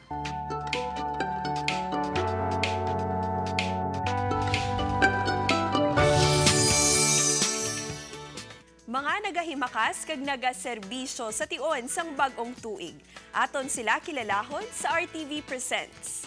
Mga nagahimakas kag nagaserbisyo sa tion sang Bag-ong Tuig. Aton sila kilalahon sa RTV Presents.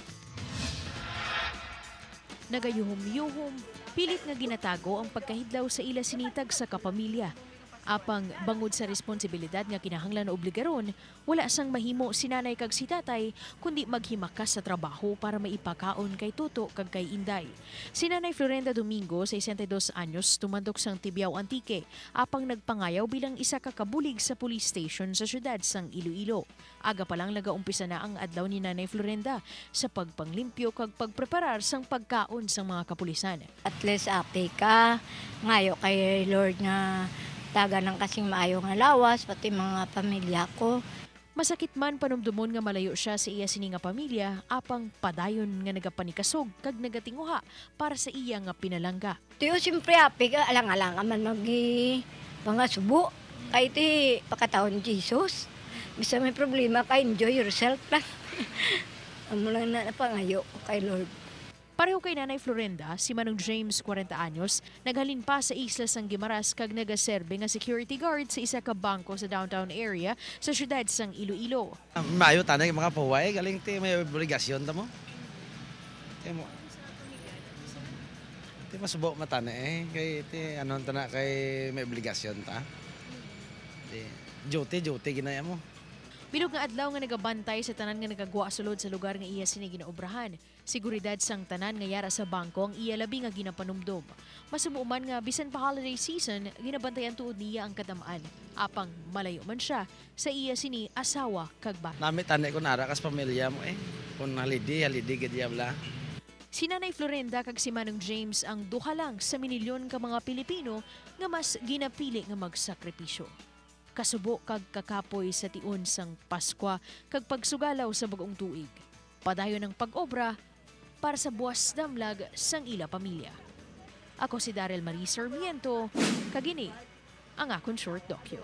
Nagayuhom-yuhom, pilit nga ginatago ang pagkahidlaw sa ila sinitag sa kapamilya. Apang bangod sa responsibilidad nga kinahanglan na obligaron, wala sang mahimo si nanay kag si tatay kundi maghimakas sa trabaho para maipakaon kay Tuto kag kay Inday. Si Nanay Florenda Domingo, 62 anyos, tumandok sang Tibiao Antique, apang nagpangayaw bilang isa ka kabulig sa police station sa syudad sang Iloilo. Aga pa lang nagaumpisa na ang adlaw ni Nanay Florenda sa pagpanglimpyo kag pagpreparar sang pagkaon sang mga kapulisan. At least ate ka, ngayo kay Lord nga taga ng kasing maayo nga lawas, pati mga pamilya ko. Masakit man panumdumon nga malayo siya sa iya sini nga pamilya, apang padayon nga nagapanikasog kag nagatinguha para sa iya nga pinalangga. Tiyo, siyempre api ka, alang-alang man mga subo. Kay iti pakataon Jesus. Bisa may problema ka, enjoy yourself lang. Amo lang na napangayo ko kay Lord. Pareho kay Nanay Florenda, si Manong James, 40 anyos, naghalin pa sa isla sang Gimaras kag nagaserbe nga security guard sa isa ka bangko sa downtown area sa syudad sang Iloilo. Mayo tanay mga pahuway, galing ti may obligasyon ta mo. Ti masubo matana kay ti anon ta na kay may obligasyon ta. Ti duty ginaya mo. Bilog nga adlaw nga nagabantay sa tanan nga nagagwa sulod sa lugar nga iya sini ginaobrahan. Seguridad sang tanan nga yara sa bangko ang iya labi nga ginapanumdom. Masumuman nga bisan pa holiday season, ginabantayan tuod niya ang katamaan. Apang malayo man siya sa iya sini asawa kag bata. Nami tanay ko nara kas pamilya mo Kung halidi gid yabla. Si Nanay Florenda kag si Manong James ang duha lang sa minilyon ka mga Pilipino nga mas ginapili nga magsakripisyo. Kasubo kag kakapoy sa tion sang Paskwa kag pagsugalaw sa Bag-ong Tuig. Padayon ng pag-obra para sa buwas damlag sang ila pamilya. Ako si Daryl Marie Sarmiento, kagini ang akong short docu.